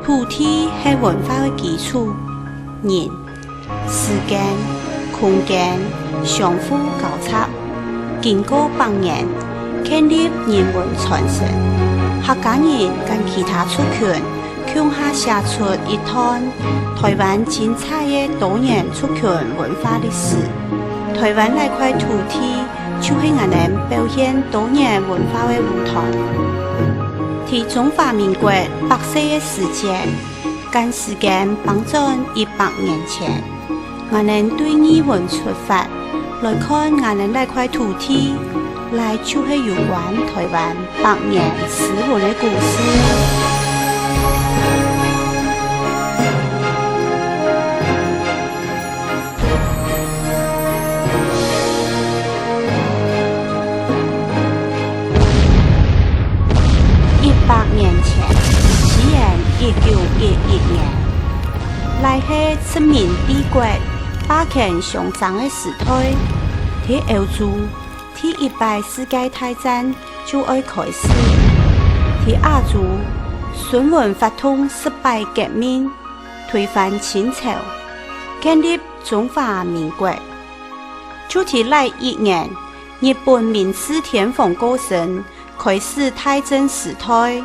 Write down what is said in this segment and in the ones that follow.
土地是文化的基础，人、时间、空间相互交叉，经过百年，建立人文传承。客家人跟其他族群共下写出一段台湾精彩的多元族群文化历史。台湾那块土地就是我们表现多元文化的舞台。在中华民国100岁的时间，跟时间绑进100年前，我们对语文出发来看我们那块土地，来就是有关台湾100年史文的故事。100年前，西元1911年，来是殖民帝国霸权上涨的时代，在欧洲，第一次世界大战就要开始；在亚洲，孙文发动失败革命，推翻清朝，建立中华民国。就在那一年，日本明治天皇过身。开始太政时代，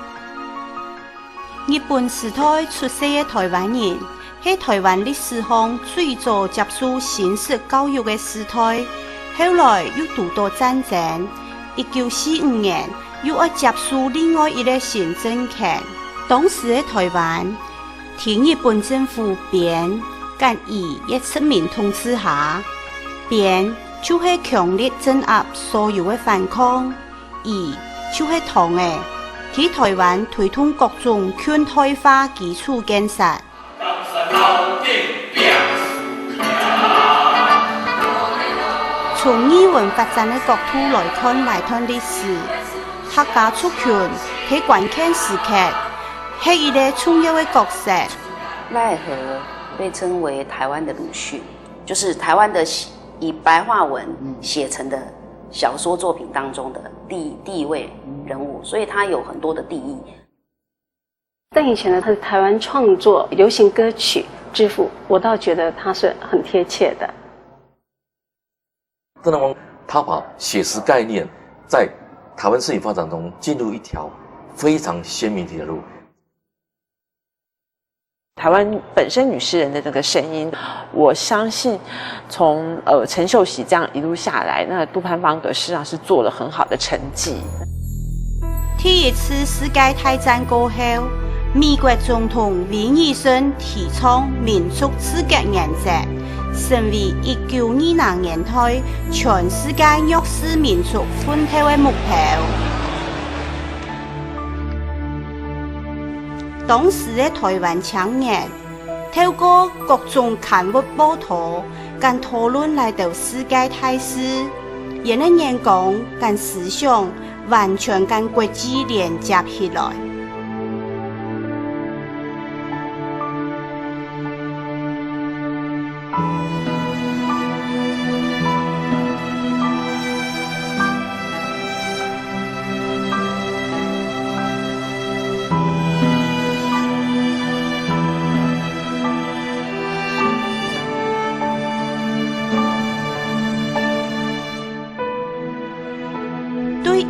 日本时代出世的台湾人，是台湾历史上最早接受新式教育的时代。后来又遇到战争，1945年又要接受另外一个新政权。当时的台湾，在日本政府边干以一殖民统治下，边就是强烈镇压所有的反抗，就是党的，在台湾推动各种现代化基础建设。从语文发展的角度来看那段历史，客家族群在关键时刻是一个重要的角色。赖和被称为台湾的鲁迅，就是台湾的以白话文写成的小说作品当中的第一位人物，所以他有很多的第一。但以前的他的台湾创作流行歌曲之父，我倒觉得他是很贴切的。郑南榕他把写实概念在台湾摄影发展中进入一条非常鲜明的路。台湾本身女诗人的这个声音，我相信从陈秀喜这样一路下来，那杜潘芳格实际上是做了很好的成绩。第一次世界大战过后，美国总统林义森提倡民族自觉原则，成为1920年代全世界弱势民族奋斗的目标。当时的台湾青年透过各种刊物报道跟讨论来到世界大事，因的眼光跟思想完全跟国际连接起来。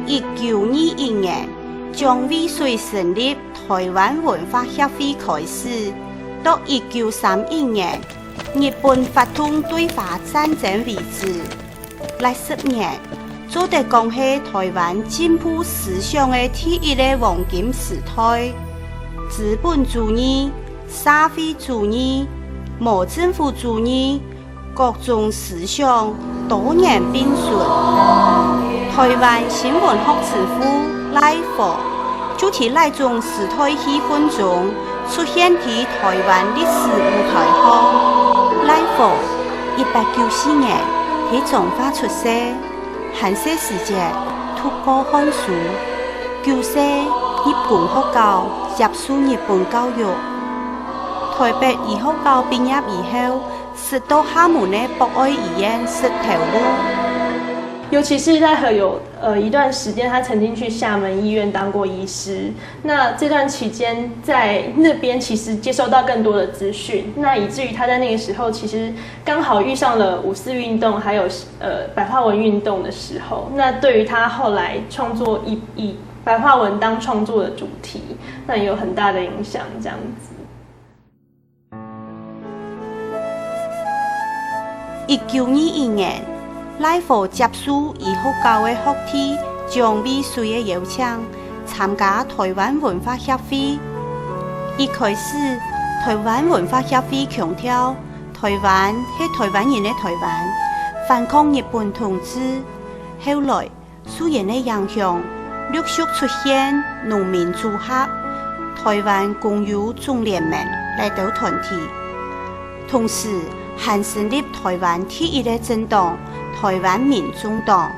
1921年，蒋渭水成立台湾文化协会开始，到1931年，日本发动对华战争为止，那10年，做得讲是台湾进步思想的第一个黄金时代。资本主义、社会主义、无政府主义，各种思想多年并存。台湾新文学之父赖佛，就在那种时代气氛中出现在台湾历史舞台上。赖佛1894年在彰化出世，汉学时节读过汉书，9岁日本学校接受日本教育。台北医学校毕业以后，是到厦门的博爱医院实头路。尤其是赖和有一段时间，他曾经去厦门医院当过医师。那这段期间在那边其实接收到更多的资讯，那以至于他在那个时候其实刚好遇上了5·4运动，还有白话文运动的时候。那对于他后来创作以白话文当创作的主题，那也有很大的影响。这样子。1921年，赖和接受医学教的学体将美穗的邀请，参加台湾文化协会。一开始，台湾文化协会强调台湾是台湾人的台湾，反抗日本统治。后来，苏联的影响陆续出现农民组合、台湾工友总联盟来到团体，同时还成立台湾第一的政党台湾民众党。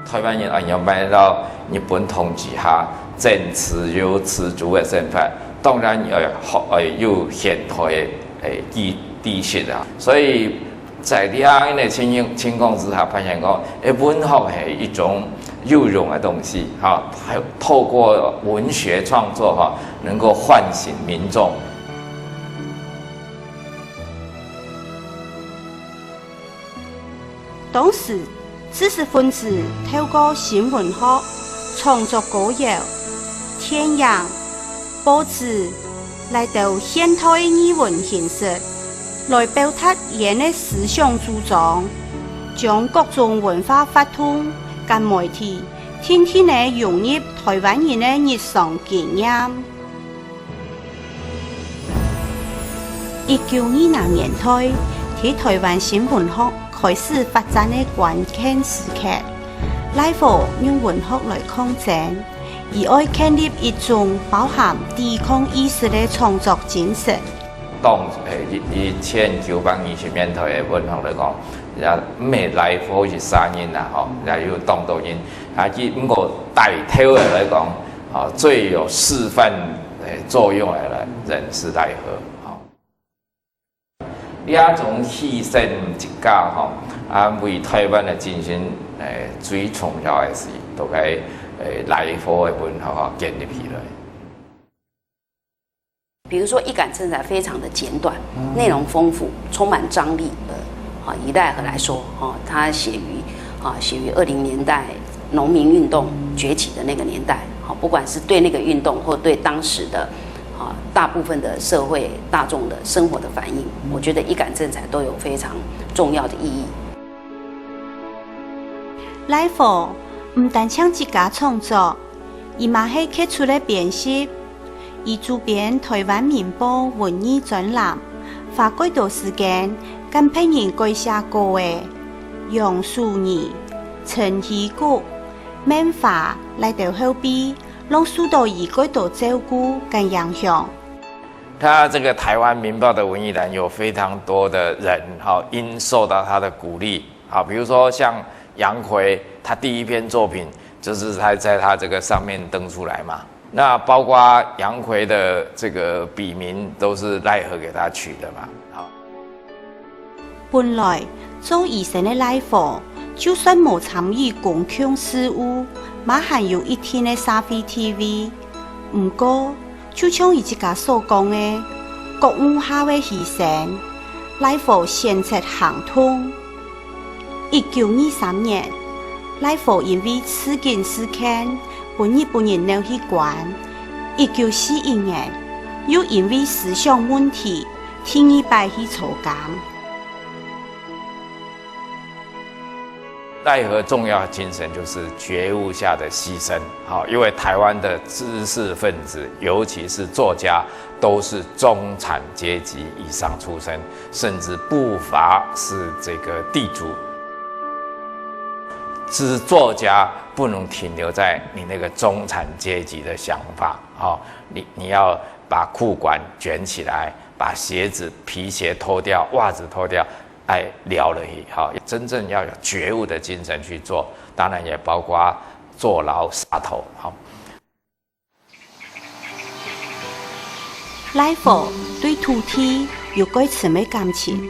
台湾人要卖到日本统治下，正持有自主的身份，当然有现代的知识啊。所以在这样的情况之下，发现讲，文学是一种有用的东西，哈，透过文学创作哈，能够唤醒民众。当时，知识分子透过新文学创作歌谣、电影、报纸来到现代语文形式，来表达人的思想主张，将各种文化法通跟媒体天天地融入台湾人的日常经验。1920年代，在台湾新文学开始发展的关键时刻，赖和用文学来抗争，而爱建立一种包含抵抗意识的创作精神。当1920年代的文学来讲，也唔系赖和是三人啦，吼，也有当多人，不过带头的来讲，最有示范作用的人是赖和。两种牺牲一家吼，为台湾的精神最重要的是，都该赖和的文学建立起来。比如说《一杆正彩》非常的简短，内容丰富，充满张力的。以赖和来说，它写于20年代农民运动崛起的那个年代，不管是对那个运动或对当时的。大部分的社会大众的生活的反应，我觉得一杆正彩都有非常重要的意义。赖和唔但唱一家创作，伊嘛系开出了编辑，伊主编《台湾民报》文艺专栏，花几多时间跟别人改写歌的杨树儿、陈希谷、棉花来到后边。让受到以几多照顾跟影响。他这个台湾民报的文艺栏有非常多的人，因受到他的鼓励，比如说像杨奎，他第一篇作品就是他在他这个上面登出来嘛。那包括杨奎的这个笔名都是赖和给他取的嘛。本来做医生的赖和，就算冇参与公共事务。马还有一天的社会 TV， 不过就像伊自家所讲的，国务下的牺牲，赖和先出行通。1923年，赖和因为此件事件，被日本人留去关。1941年，又因为思想问题，天意摆去坐监。赖和重要精神就是觉悟下的牺牲，因为台湾的知识分子，尤其是作家，都是中产阶级以上出身，甚至不乏是这个地主。是作家不能停留在你那个中产阶级的想法，你要把裤管卷起来，把鞋子皮鞋脱掉，袜子脱掉。聊了以后，真正要有觉悟的精神去做，当然也包括坐牢杀头。赖和对土地有几层的感情，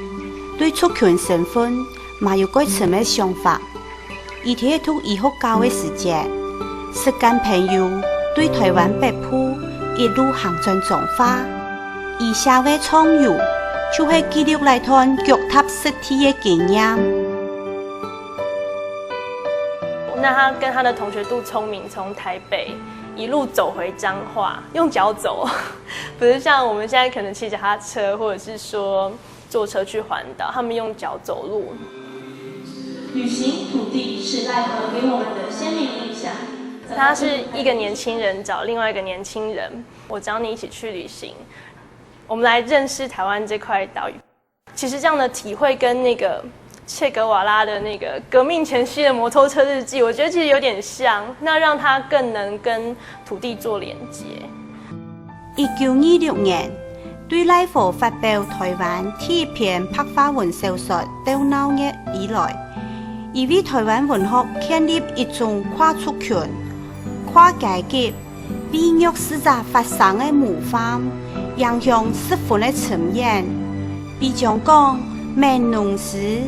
对族群身份嘛有几层的想法。伊铁读医学教的时节，时间朋友对台湾北部一路行进壮发，以社会创有就会记录来段脚踏实地的经验。那他跟他的同学杜聪明从台北一路走回彰化，用脚走，不是像我们现在可能骑脚踏车，或者是说坐车去环岛，他们用脚走路。旅行土地是赖和给我们的鲜明印象。他是一个年轻人找另外一个年轻人，我找你一起去旅行，我们来认识台湾这块岛屿。其实这样的体会跟那个切格瓦拉的那个革命前夕的摩托车日记，我觉得其实有点像，那让他更能跟土地做连接。1926年，对赖佛发表台湾第一篇白话文小说《斗闹日》以来，伊为台湾文学建立一种跨族群、跨阶级、为弱势者发声的模范，影响十分的深远。比如讲，闽农诗、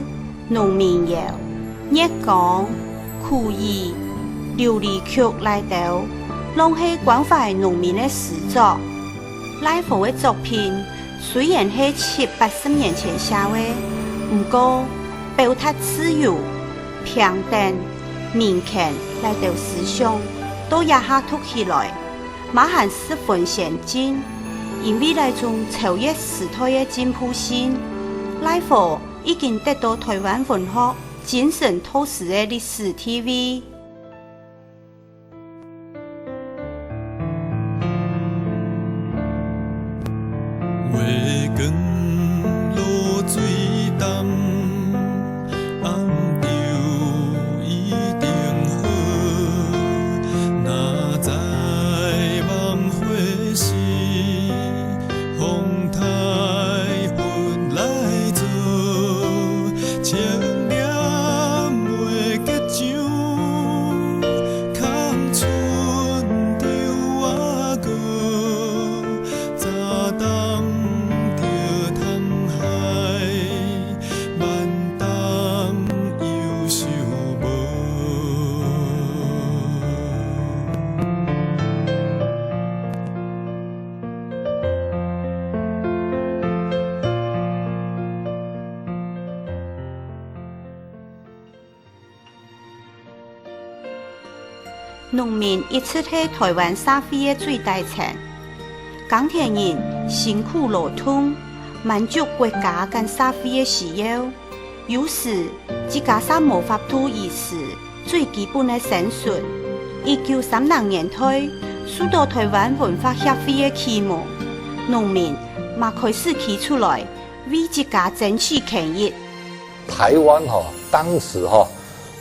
农民谣、热讲、苦语、流离曲来到，拢是关怀农民的诗作。赖佛的作品虽然是70、80年前写的，不过表达自由、平等、民权来到思想，都一下突起来，马汉十分先进。因为那种超越时代的进步性，赖佛已经得到台湾文学精神透视的历史地位。月光露水淡，红豆一定好。哪知梦花时，风台云来做，情念袂结晶，空春着我过，早冬。农民一直是台湾社会的最大层，钢铁人辛苦劳动，满足国家跟社会的需要，有时只加上无法度维持最基本的生存。1930年代，受到台湾文化协会的启蒙，农民嘛开始起出来为自家争取权益。台湾当时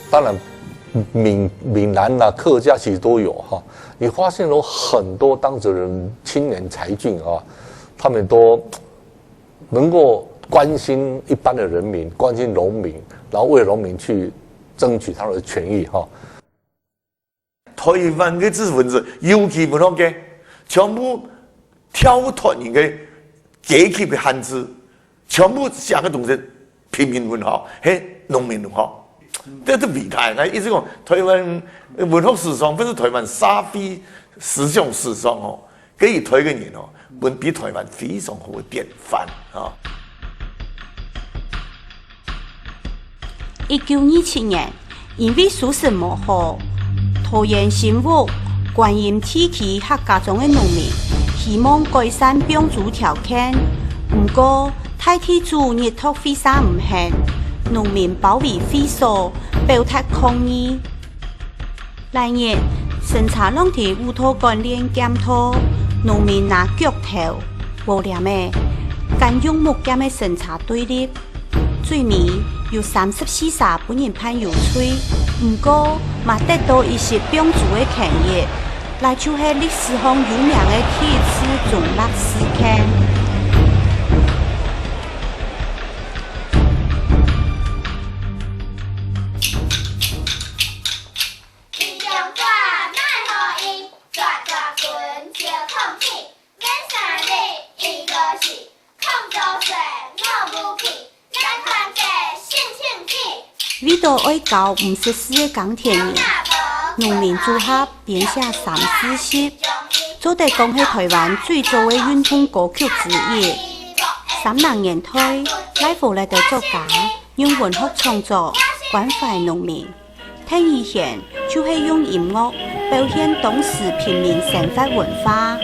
当然。闽南啦、客家其实都有你发现有很多当时人青年才俊他们都能够关心一般的人民，关心农民，然后为农民去争取他们的权益台湾的知识分子，尤其文学家，全部跳脱人嘅阶级的限制，全部写个东西，平民文学，系农民文学。这是厉害！我一直讲台湾文学史上，不是台湾社会思想史上可以推个人文比台湾非常好的典范1927年，因为属实无好，桃园新屋观音地区客家中的农民希望改善养猪条件，不过太地主日托费沙唔肯。农民保卫会所表达抗议。来年，审查两地乌托干练检讨，农民拿脚头无念的，干用木剑的审查对立，最尾有34杀本人判有罪，不过嘛得到一些养猪的权益，那就是历史上有名的第一次种辣事件。为到爱教54个钢铁人，农民组合编写3、4集，做得讲是台湾最早的运动歌曲之一。30年代，赖福来的作家用文学创作关怀农民，听以前就是用音乐表现当时平民生活文化。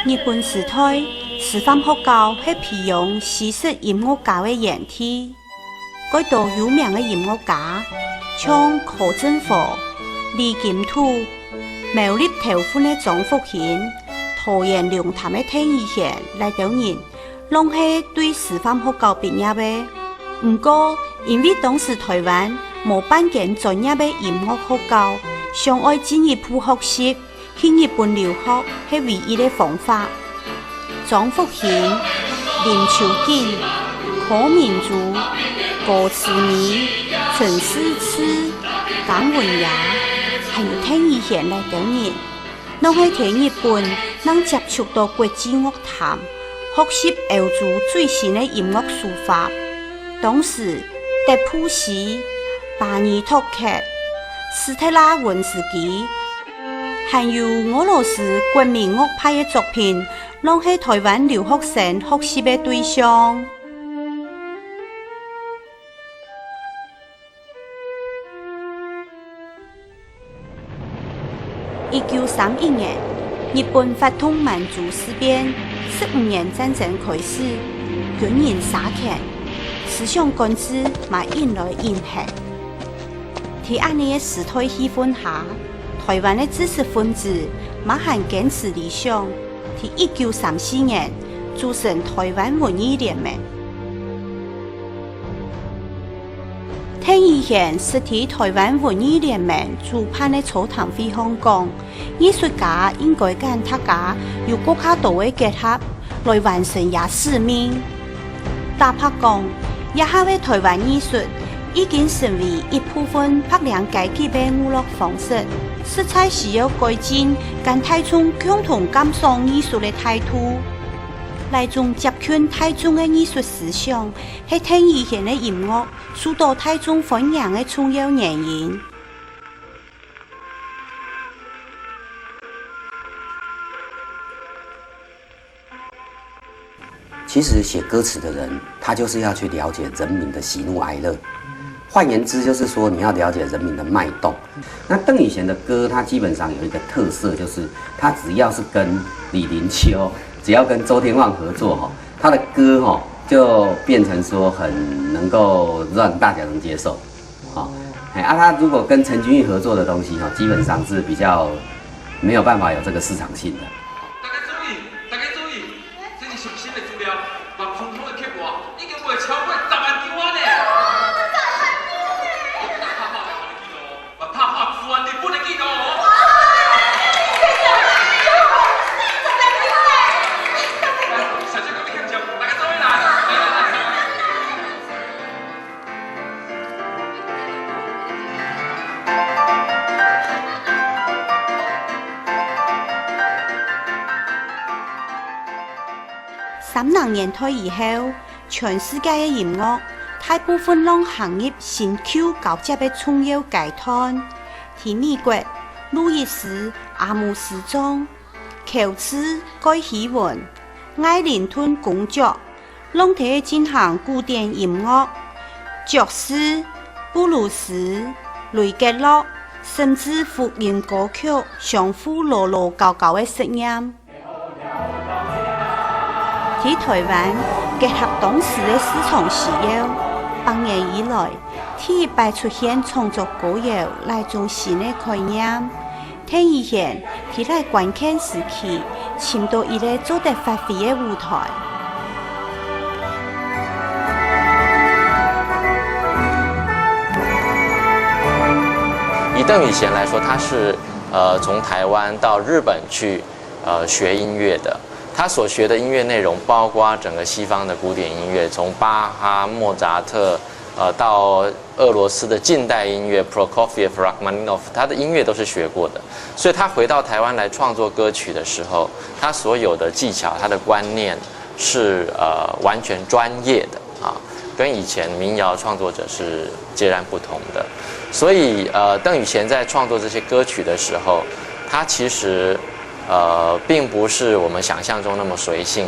日本时代，师范学校是培养西式音乐家的园地。许多有名的音乐家，像柯震甫、李金土、苗栗头份的张福兴、桃园龙潭的听以贤来等人，拢是对师范学校毕业的。不过，因为当时台湾无办间专业的音乐学校，想要进一步学习。去日本留学是唯一的方法。张福兴、林秋瑾、柯明珠、郭慈妮、陈思慈、江文雅，还有听以贤来等人，拢是在日本能接触到国际乐坛，学习欧洲最新的音乐书法。当时，德普西、巴尼托克、斯特拉文斯基。还有俄罗斯国民乐派的作品，拢是台湾留学生学习的对象。1931年，日本发动满族事变，15年战争开始，军人杀强，思想管制嘛引来影响。在安尼的时代气氛下，台湾的知识分子马上坚持理想，在1934年组成台湾文艺联盟。听以前是在台湾文艺联盟主办的座谈会上讲，艺术家应该跟大家有更加多的结合，来完成也使命。大拍讲，以下的台湾艺术已经成为一部分不良阶级的娱乐方式。实在需要改进，跟大众共同感赏艺术的态度，来种接近大众的艺术思想，是听以前的音乐受到大众欢迎的重要原因。其实写歌词的人，他就是要去了解人民的喜怒哀乐。换言之，就是说你要了解人民的脉动。那邓以贤的歌，它基本上有一个特色，就是他只要是跟李林秋，只要跟周天旺合作他的歌就变成说很能够让大家能接受。他如果跟陈君玉合作的东西基本上是比较没有办法有这个市场性的。大家注意，这是最新的资料，把传统的刻画已经卖超过10万张呢。30年代以后，全世界的音乐大部分让行业新旧交接的重要阶段。在美国，路易斯、阿姆斯壮、乔治、盖希文、艾灵顿公爵，拢在进行古典音乐、爵士、布鲁斯、雷格洛，甚至福音歌曲相互罗罗搞搞的实验。在台湾结合当时的市场需要，8年以来，第一摆出现创作歌谣来种新的概念。听以前，在来关键时期，寻到一个做得发挥的舞台。以邓以贤来说，他是从台湾到日本去学音乐的。他所学的音乐内容包括整个西方的古典音乐，从巴哈、莫扎特，到俄罗斯的近代音乐 Prokofiev、Rachmaninoff， 他的音乐都是学过的。所以他回到台湾来创作歌曲的时候，他所有的技巧、他的观念是完全专业的啊，跟以前民谣创作者是截然不同的。所以邓雨贤在创作这些歌曲的时候，他其实并不是我们想象中那么随性，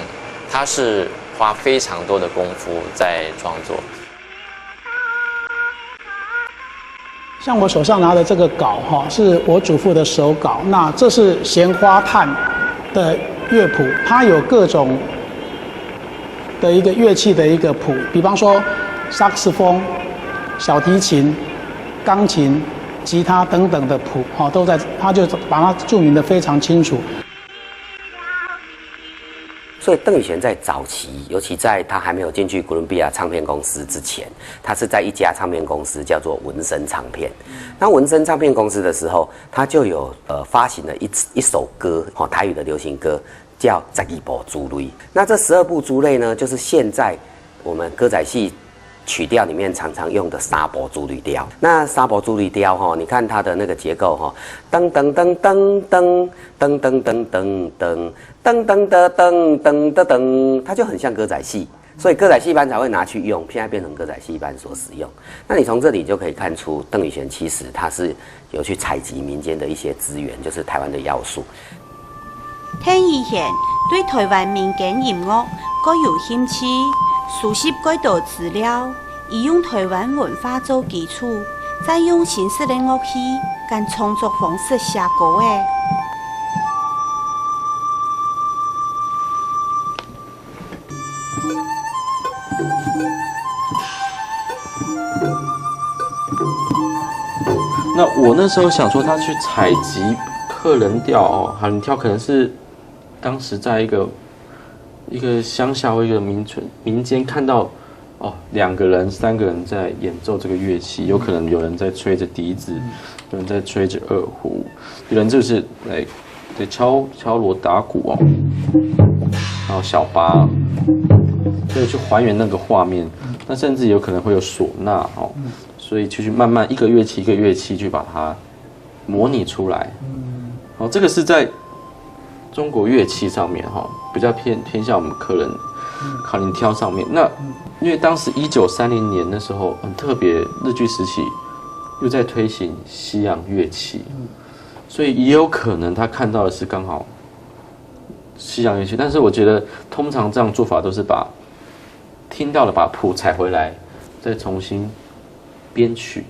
他是花非常多的功夫在创作。像我手上拿的这个稿哈，是我祖父的手稿。那这是咸花炭的乐谱，它有各种的一个乐器的一个谱，比方说萨克斯风、小提琴、钢琴、吉他等等的谱，哈，都在，他就把它注明的非常清楚。所以邓雨贤在早期，尤其在他还没有进去哥伦比亚唱片公司之前，他是在一家唱片公司叫做文森唱片。那文森唱片公司的时候，他就有发行了一首歌，台语的流行歌，叫《12部珠泪》。那这12部珠泪呢，就是现在我们歌仔戏曲调里面常常用的3部珠泪调。那3部珠泪调哈，你看它的那个结构哈，噔噔噔噔噔噔噔噔噔噔。噔噔噔噔噔噔噔，它就很像歌仔戏，所以歌仔戏班才会拿去用，现在变成歌仔戏班所使用。那你从这里就可以看出，邓雨贤其实他是有去采集民间的一些资源，就是台湾的要素。邓雨贤对台湾民间音乐各有兴趣，熟悉许多资料，以用台湾文化做基础，再用新式的乐器跟创作方式写歌的。那我那时候想说，他去采集客人调哦，客人调可能是当时在一个乡下或一个民间看到哦，2个人、3个人在演奏这个乐器，有可能有人在吹着笛子，有人在吹着二胡，有人就是来敲锣打鼓哦，然后小巴，所以去还原那个画面。那甚至有可能会有唢呐哦。所以去慢慢一个乐器一个乐器去把它模拟出来。好，这个是在中国乐器上面哈，比较偏向我们客人考林挑上面。那因为当时1930年那时候很特别，日据时期又在推行西洋乐器，所以也有可能他看到的是刚好西洋乐器。但是我觉得通常这样做法都是把听到了把谱采回来，再重新编曲，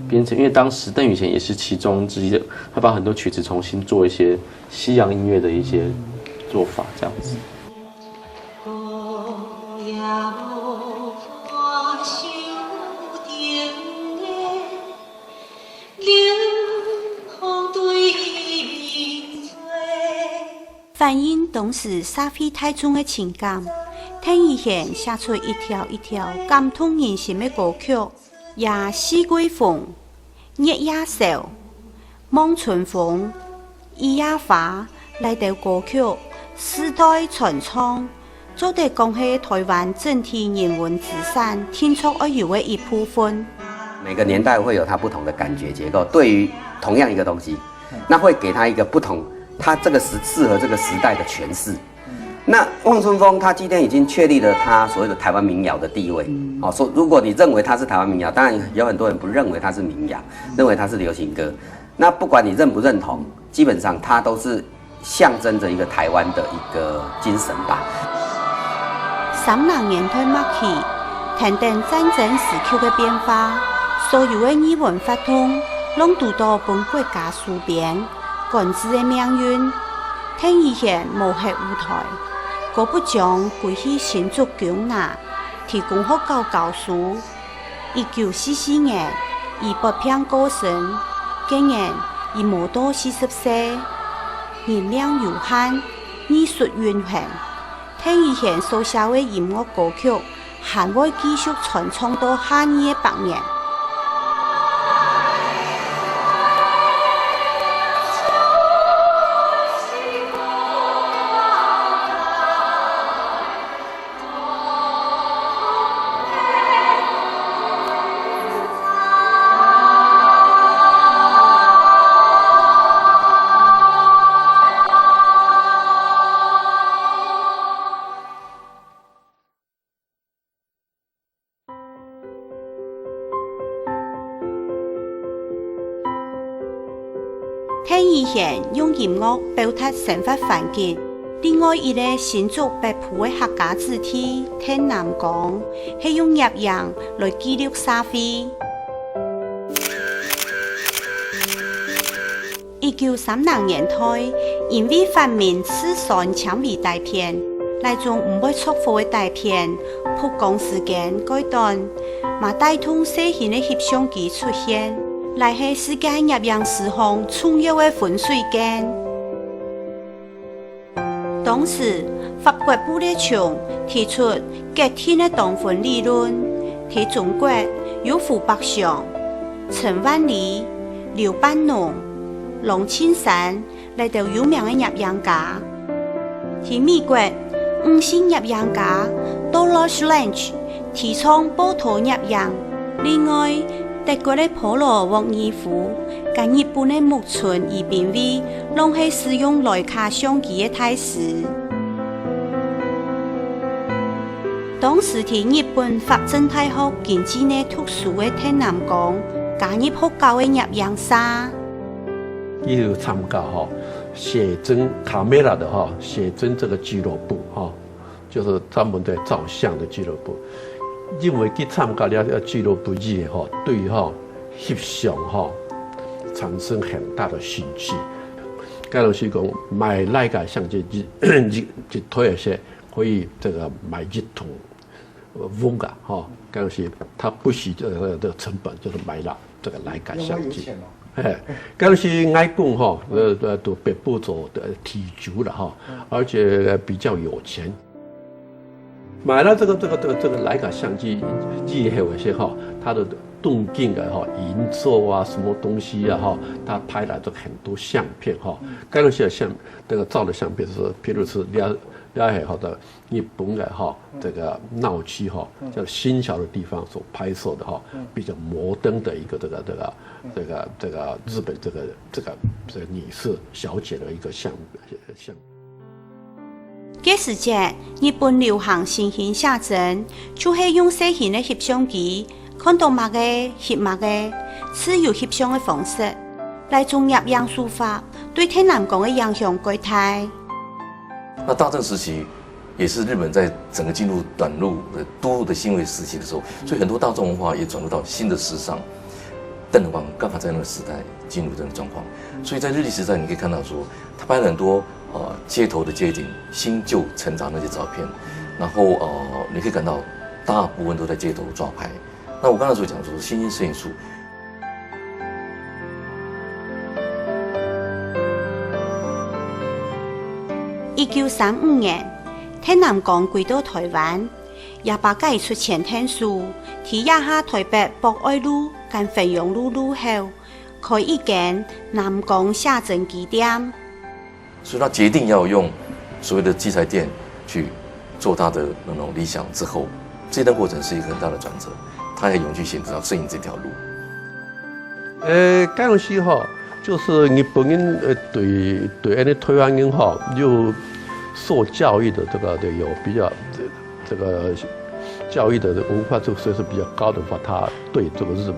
编成，因为当时邓雨贤也是其中之一的，他把很多曲子重新做一些西洋音乐的一些做法，这样子。反映当时社会大众的情感，邓雨贤写出一条一条感动人心的歌曲。也四季风、日夜愁、望春风、一夜花来到歌曲世代传唱，做得讲是台湾整体人文资产天作而有的一部分。每个年代会有它不同的感觉结构，对于同样一个东西，那会给它一个不同，它这个适合这个时代的诠释。那望春风，他今天已经确立了他所谓的台湾民谣的地位。哦，说如果你认为它是台湾民谣，当然有很多人不认为它是民谣，认为它是流行歌。那不管你认不认同，基本上它都是象征着一个台湾的一个精神吧。30年代末期，谈定战争时期的变化，所有的语文发通，拢读到本国家书编，管制的命运，邓雨贤无限舞台。我不将归去新竹蔣南，提供学校教书。1944年，以北平过身，今年已无到40岁，人命有限，艺术永恒。邓雨贤所写的音乐歌曲，还会继续传唱到下一个100年。用音乐表达生活环境。另外一个新竹北埔的客家子弟天南讲，是用业样来记录社会。1930年代，因为发明四川枪味大片，那种唔会错付的大片，曝光时间改短，嘛带动小型的摄像机出现，来是世界业样史上重要的分水岭。当时，法国布列琼提出隔天的同分理论，在中国有胡百祥、陈万里、刘半农、龙庆山来到有名的业样家。在美国，5星业样家 Dolores Lynch 提倡波托业样。另外，德国的普罗沃伊夫跟日本的木村宜兵卫拢是使用徕卡相机的大师。当时在日本法政大学经济内读书的天南讲，加入学校的业样社。也有参加写真卡梅拉的写真这个俱乐部就是专门在照相的俱乐部。因为去参加了俱乐部以后，对翕相产生很大的兴趣。该老师讲买那个相机一推一些可以这个买一桶Voga该老师他不许这个成本，就是买了这个徕卡相机。该老师爱讲都北部做的体足了而且比较有钱。买了这个徕卡相机以后一些它的动静营造啊，什么东西啊它拍了很多相片该那些这个照的相片是，譬如是了的日本的这个闹区叫新桥的地方所拍摄的比较摩登的一个这个日本这个女士小姐的一个相。这时节，日本流行新型写真，就是用小型的摄像机，看到乜嘅翕乜嘅，自由翕相的方式，来从业样书法对天南讲的影响巨大。那大正时期，也是日本在整个进入短路的都路的兴伟时期的时候，所以很多大众文化也转入到新的时尚。邓德光刚好在那个时代进入这个状况，所以在日历时代你可以看到说，他拍了很多街头的街景、新旧成长那些照片，然后你可以感到大部分都在街头抓拍。那我刚才所讲说新兴摄影术。1935年，天南光归到台湾，也把改出前天书，提亚下台北博爱路跟飞扬路路后，开一间南光写真基店。所以他决定要用所谓的器材店去做他的那种理想之后，这段过程是一个很大的转折，他也勇去选择摄影这条路。该东西就是日本人对那台湾人又受教育的这个有比较这个教育的文化这个是比较高的话，他对这个日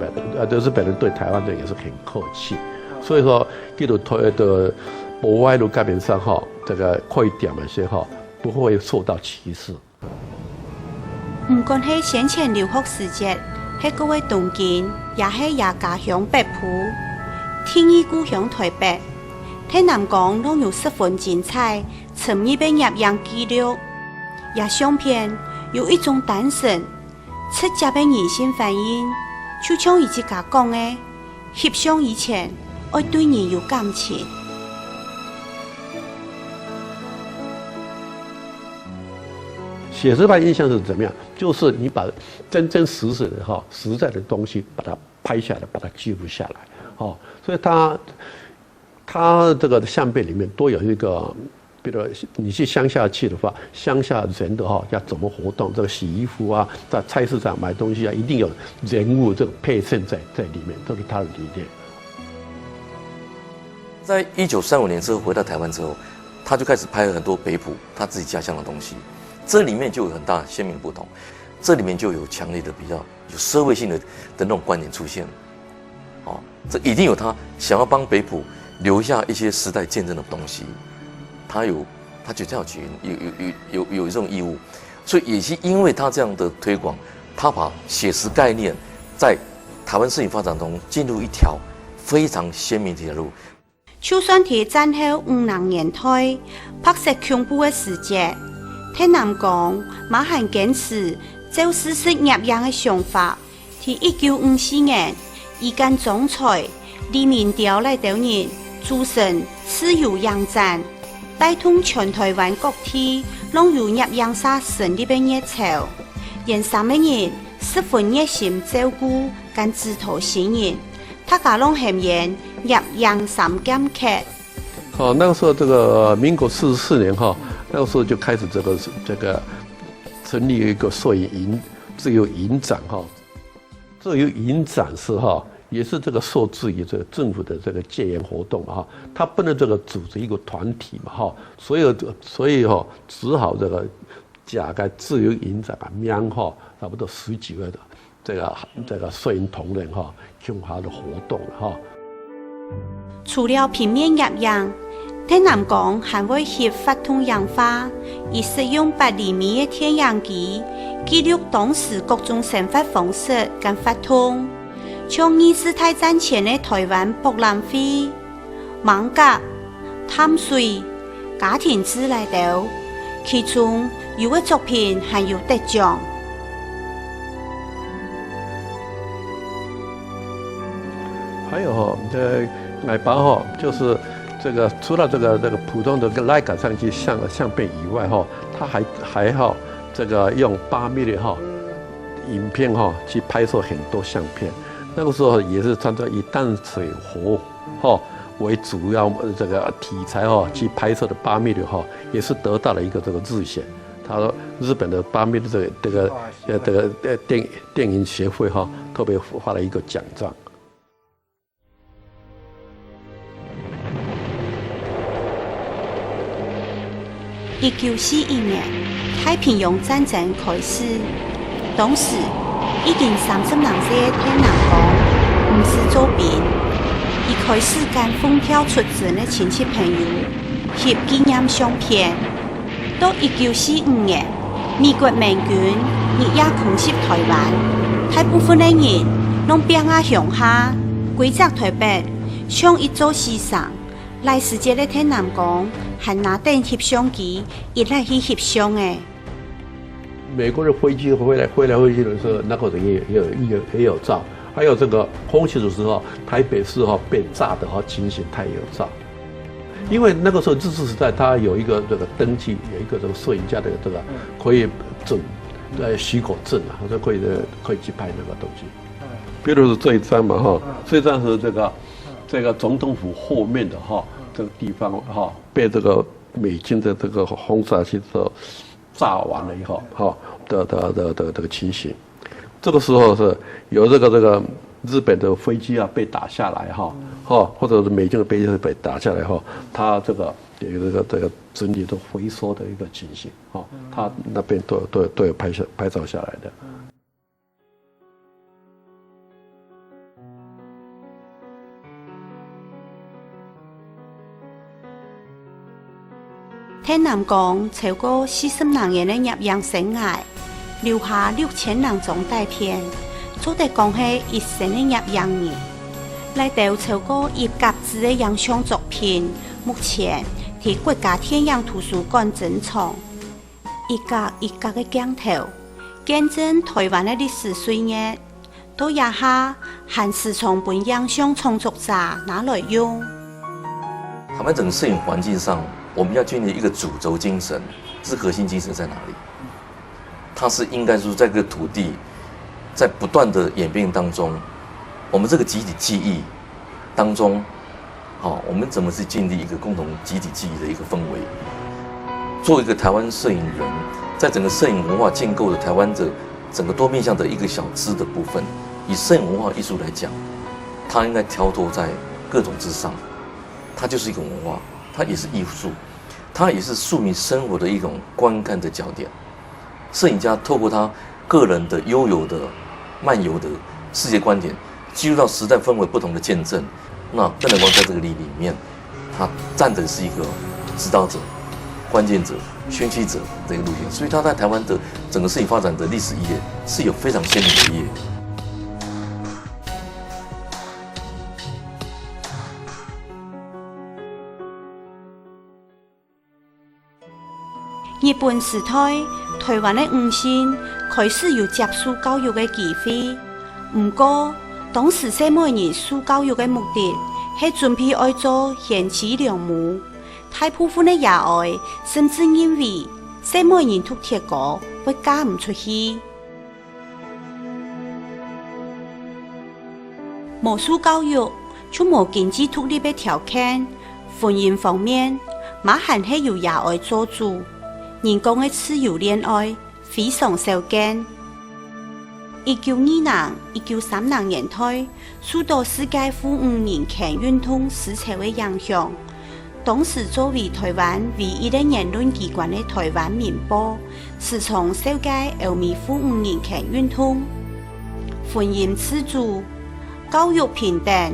本人对台湾人也是很客气，所以说这个台的博爱路街边上这个快点那些不会受到歧视。不管是先前留学时节，是各位东京，也是也家乡北埔。天意故乡台北，天南港拢有十分精彩，沉入被业样记录。也相片有一种单纯、直接的人性反应，就像伊自家讲的，翕相以前要对人有感情。写实派印象是怎么样？就是你把真真实实的实在的东西把它拍下来，把它记录下来。所以他这个相片里面都有一个，比如你去乡下去的话，乡下人的要怎么活动，这个洗衣服啊，在菜市场买东西啊，一定有人物这个配衬在里面，都是他的理念。在1935年之后回到台湾之后，他就开始拍很多北埔他自己家乡的东西，这里面就有很大鲜明的不同，这里面就有强烈的比较有社会性的那种观点出现。这一定有他想要帮北埔留下一些时代见证的东西，他就这样去有这种义务，所以也是因为他这样的推广，他把写实概念在台湾摄影发展中进入一条非常鲜明的一条路。就算在战后50年代拍摄恐怖的事件，天南讲马汉坚持走史实摄影的想法。在1954年，伊跟总裁李明雕来导人组成自由影展，带动全台湾各地拢有摄影社成立的热潮，让3个人十分热心照顾跟指导新人，大家拢喊言摄影3剑客。那个时候这个民国44年那个时候就开始这个成立一个摄影自由影展自由影展是也是这个受制于这个政府的这个戒严活动他不能这个组织一个团体嘛所以只好这个加个自由影展名差不多10几位的这个摄影同仁参加的活动除了平面摄影，天南讲还会协发通氧化，以使用8厘米的天然机记录当时各种生活方式跟法通，像2次大战前的台湾博览会、艋舺、淡水、家庭之类的，其中有的作品还有得奖。还有矮拔就是这个除了这个普通的徕卡相机相片以外它还这个用8mm影片去拍摄很多相片。那个时候也是参照以淡水河为主要这个题材去拍摄的8mm也是得到了一个这个日选。日本的8mm这个电影协会特别发了一个奖状。1941年，太平洋战争开始，当时已经30多岁的天南讲不是做兵，伊开始跟风票出征的亲戚朋友翕纪念相片。到1945年，美国民军日夜空袭台湾，大部分的人拢变啊乡下，归在台北，像一座西上。来时节的天南讲，还拿电翕相机一来去翕相诶。美国的飞机飞来去的时候，那个人也有照，还有这个空袭的时候，台北市被炸的情形，他也有照。因为那个时候日治时代，他有一个这个登记，有一个这个摄影家的这个可以准许可证所以可以去拍那个东西。比如说这一张嘛这一张是这个总统府后面的这个地方被这个美军的这个轰炸机炸完了以后的这个情形。这个时候是有这个日本的飞机被打下来或者是美军的飞机被打下来它这个有这个整体都回缩的一个情形它那边都有拍照下来的。天南讲超过40多年的摄影生涯，留下6000多张大片，做得讲是一生的摄影人。来到超过100支的影像作品，目前在国家天影图书馆珍藏。一格一格的镜头，见证台湾的历史岁月。到野下，还是从本影像创作者拿来用。台湾整个摄影环境上，我们要建立一个主轴精神，这核心精神在哪里？它是应该说在这个土地，在不断的演变当中，我们这个集体记忆当中，我们怎么去建立一个共同集体记忆的一个氛围？做一个台湾摄影人，在整个摄影文化建构的台湾的整个多面向的一个小支的部分，以摄影文化艺术来讲，它应该跳脱在各种之上，它就是一个文化。它也是艺术，它也是庶民生活的一种观看的焦点。摄影家透过他个人的悠游的、漫游的世界观点，记录到时代氛围不同的见证，那邓来光在这个里面，他站的是一个指导者、关键者、宣启者这个路线，所以他在台湾的整个摄影发展的历史意义是有非常鲜明的意义。日本时代，台湾的女性开始有接受教育的机会。不过，当时西美人受教育的目的是准备爱做贤妻良母，大部分的野外甚至认为西美人读铁高会嫁唔出去。无受教育就无经济独立的条件，婚姻方面，马还是由野外做主。人工的自由恋爱非常少见。1920、1930年代，受到世界妇女人权运动思潮的影响，当时作为台湾唯一的言论机关的《台湾民报》，时常受戒欧美妇女人权运动。婚姻自主、教育平等、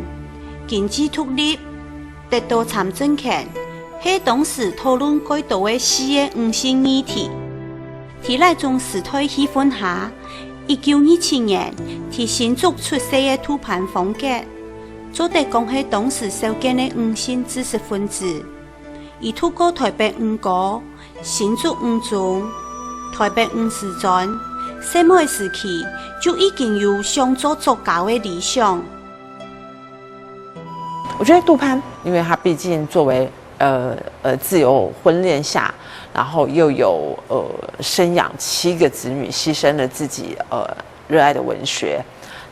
经济独立、得到参政权。是当时讨论改道的4个5性议题。在那种时代气氛下，1927年，在新竹出世的土盘风格，做得讲是当时少见的5性知识分子。而透过台北5高、新竹5中、台北5师专，西美时期就已经有想做作家的理想。我觉得杜潘，因为他毕竟作为自由婚恋下，然后又有生养7个子女，牺牲了自己热爱的文学，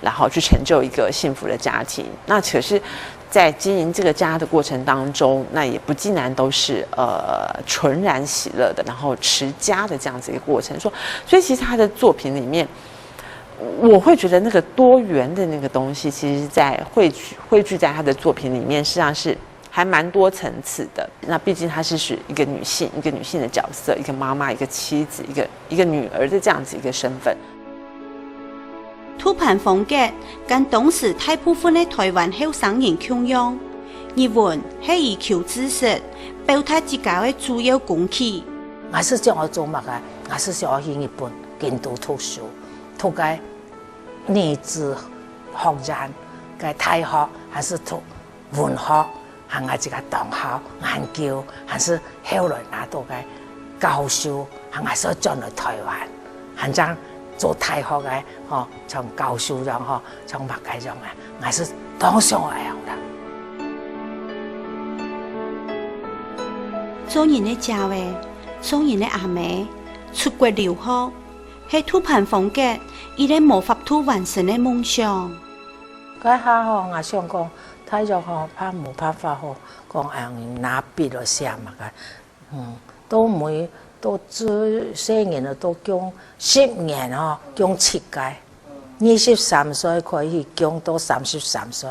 然后去成就一个幸福的家庭。那可是，在经营这个家的过程当中，那也不尽然都是纯然喜乐的，然后持家的这样子一个过程。所以其实他的作品里面，我会觉得那个多元的那个东西，其实在汇聚在他的作品里面，实际上是还蛮多层次的。那毕竟她是一个女性的角色，一个妈妈，一个妻子，一个女儿的这样子一个身份。土盘风格跟当时大部分的台湾后生人共用，日文是以求知识，表达自家的主要工具。我是想要做乜嘅？我是想要去日本研读图书，读嘅日治学人嘅大学，还是读文学？还我这个同学研究，还是后来拿到嘅教授，还我所转来台湾，还将做大学嘅像教授这样像麦这样嘅，我是当上来啦。做人的家话，做人的阿妹，出国留学，是土盘风格，伊个无法度完成的梦想。嗰下我想讲。睇咗怕冇辦法講拿筆嚟寫嘛嘅，都每都最些年啊都講10年講設計，23歲可以講到33歲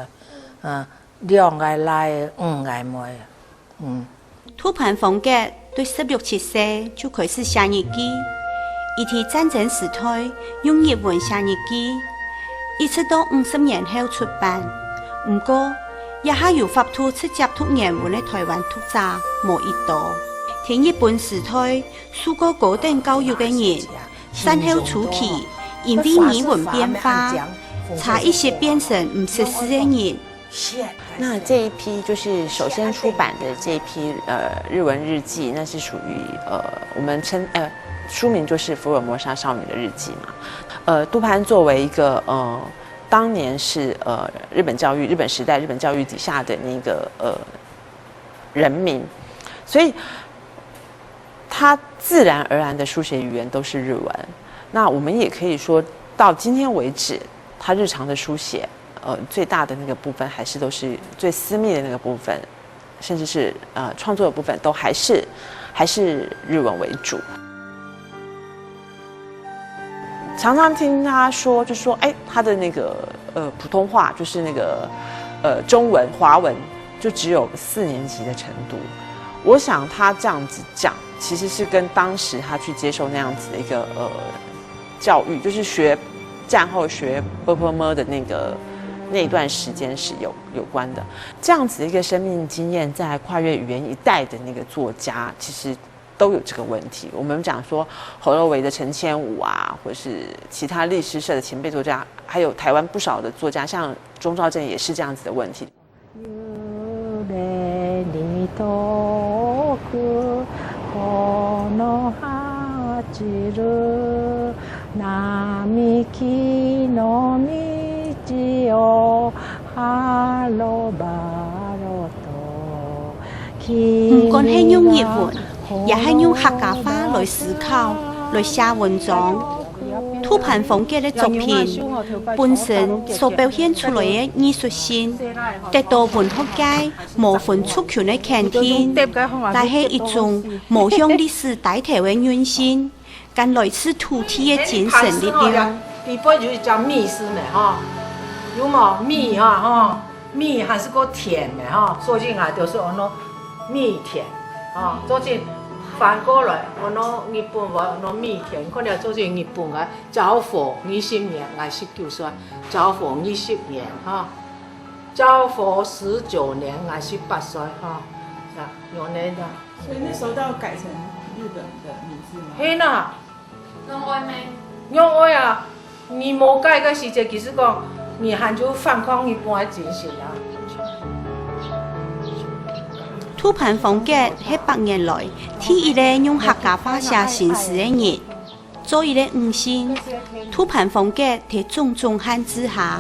，2個來5個妹，土盤風格對16、17歲就開始寫日記，伊喺戰爭時代用日文寫日記，一直到50年後出版，不過。也還有法度直接讀原文的台灣讀者無一多。喺日本時代受過高等教育的人，戰後初期因為語文變化，差一些變成唔識字的人。那這一批就是首先出版的這一批日文日記，那是屬於我們稱書名就是《福爾摩沙少女的日記》嘛。杜潘作為一個當年是日本時代日本教育底下的那個人民，所以他自然而然的書寫語言都是日文。那我們也可以說到今天為止，他日常的書寫，最大的那個部分還是都是最私密的那個部分，甚至是創作的部分都還是日文為主。常常聽他說，就說，他的那個普通話就是那個中文華文就只有4年級的程度。我想他這樣子講，其實是跟當時他去接受那樣子的一個教育，就是學戰後學 ㄅㄆㄇ 的那個那一段时间是有关的。这样子的一个生命经验，在跨越语言一代的那个作家，其实都有这个问题。我们讲说侯若维的陈千武啊，或是其他历史社的前辈作家，还有台湾不少的作家，像钟肇政也是这样子的问题。唔管係用日文，也係用客家話來思考、來寫文章。凸盤風格嘅作品本身所表現出來嘅藝術性，得到文學界無分族群嘅肯定，但係一種無向歷史帶頭嘅韌性，跟來自土地嘅精神力量。第本就是叫米絲呢，哈，有冇米哈哈？米還是個甜的哈，所以啊就是按照米甜啊，做成反過來按照日本話按照米甜，可能做成日本嘅昭和20年，19歲，昭和20年哈，昭和19年18歲哈，有那的。所以那時候都要改成日本的名字嗎？係啦，用愛咩？用愛啊！你冇改嘅時節，其實講你還就反抗日本嘅精神啊。凸盤風格係100年來第一個用客家話寫新詩嘅人。作為咧五星，凸盤風格喺種種漢字下，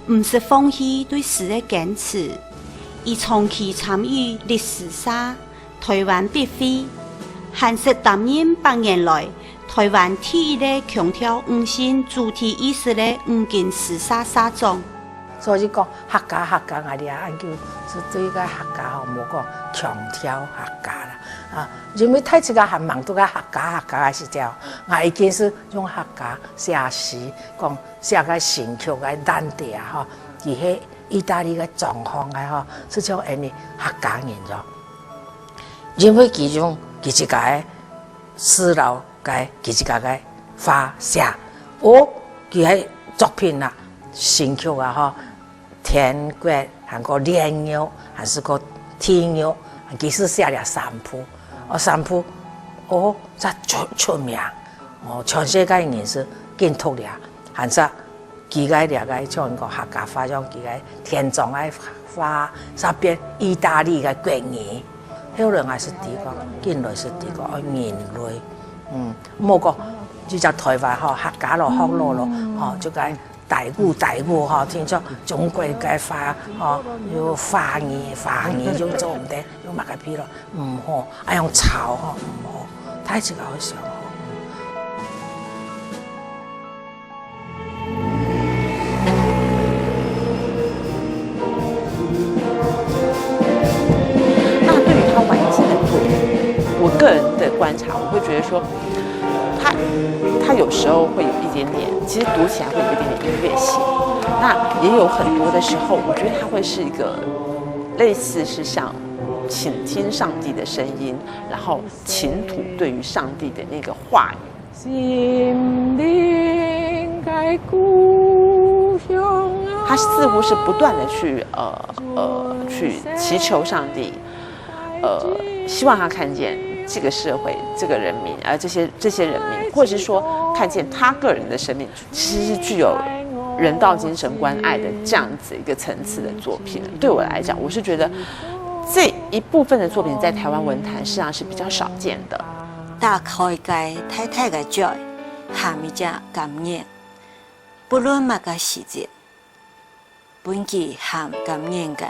唔是放棄對詩嘅堅持，而長期參與歷史沙、台灣筆會，還是擔任100年來台灣第一個強調五星主題意識嘅五件詩沙沙種。所以講客家我哋研究是對個客家吼冇講強調客家啦啊，因為太子個漢盲都個客家嘅時條，我已經是用客家寫詩，講寫個新曲個難題啊吼，而係意大利個狀況嘅吼，是像安尼客家人咗，因為其中佢自個詩樓嘅佢自個嘅花寫，佢係作品啦，新曲啊吼。天國還個蓮玉，還是個天玉，其實寫了3部，3部，才出名，全世界人是見讀了，還是佢個了個像個客家話，像佢個天葬嘅話，上邊意大利嘅國語，後來還是第個，近來是第個人類，冇個就叫台灣吼客家咯，學咯，就個。大鼓吼，聽說中國嘅話吼，要華語就做唔得，要乜嘅譬咯，唔好，愛用炒吼唔好，太自個好想吼。那對於他晚期的作品，我個人的觀察，我會覺得說。他有時候會有一點點，其實讀起來會有一點點音樂性。那也有很多的時候，我覺得他會是一個類似是像傾聽上帝的聲音，然後傾吐對於上帝的那個話語。他似乎是不斷的去祈求上帝，希望他看見。這個社會，這個人民，這些人民，或者是說看見他個人的生命，其實是具有人道精神關愛的這樣子一個層次的作品。對我來講，我是覺得這一部分的作品在台灣文壇實際上是比較少見的。打開個太太的嘴，下面只感染，不論乜個時節，本期含感染嘅。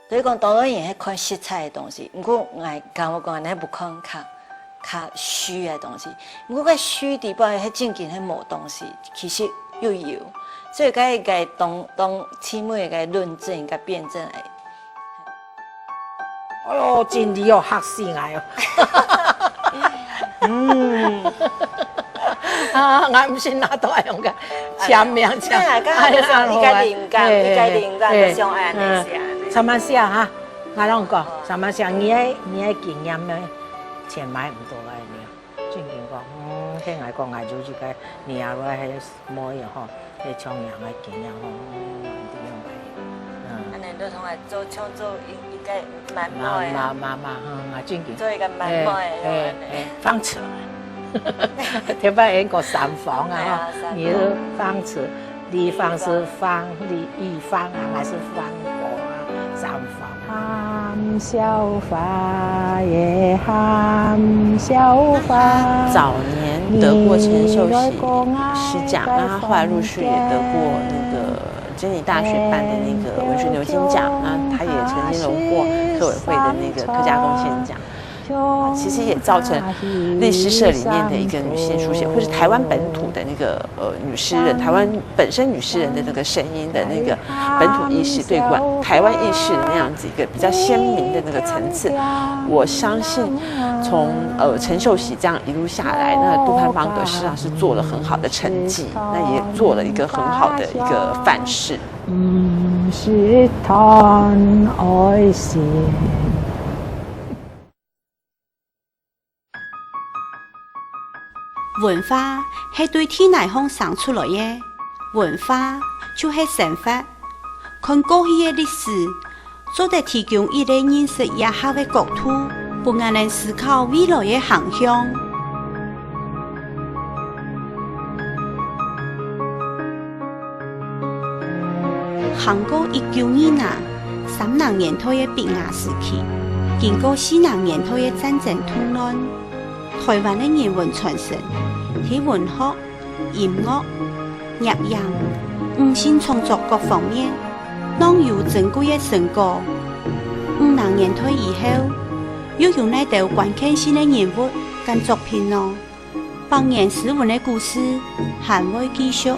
所以講，當然係看色彩嘅東西。不過我講，你不看較虛嘅東西。不過個虛地方係正經係冇東西，其實又有。所以個當姊妹個論證個辯證係。哎呦，真係哦，嚇死我哦！我唔信那都係用個簽名簽。一個靈感上岸嘅時候。三萬寫哈，我攏講3萬寫，你嘅經驗咧，錢買唔到嘅呢。正经讲，迄爱讲爱就是个年后来迄模样吼，迄冲样个景样吼，安尼都同来做创作应该蛮嘛美嘛正经。做一个蛮美的。方尺，天班演过三房啊，你是方尺，立方是方，立方啊还是方果啊？三房。含笑发也含笑发。早年得过陈秀喜诗奖，那他后来陆续也得过那个真理大学办的那个文学牛津奖，那他也曾经荣获客委会的那个客家贡献奖。其实也造成历诗社里面的一个女性书写，或是台湾本土的那个女诗人，台湾本身女诗人的那个声音的那个本土意识对台湾意识的那样子一个比较鲜明的那个层次，我相信从陈秀喜这样一路下来，那杜盼邦德实际上是做了很好的成绩，那也做了一个很好的一个范式。是谈爱情。文化是对天内方生出来的，文化就是生活。看过去的历史，做得提供一类认识以下的角度，不让人思考未来的方向。韩国1922年3年头的北亚时期，经过4年头的战争动乱，台湾的人文传承。喺文学、音乐、摄影、五线创作各方面，拢有珍贵的成果。50年退以后，又有那道关键性的人物跟作品咯，帮年诗文的故事还未继续。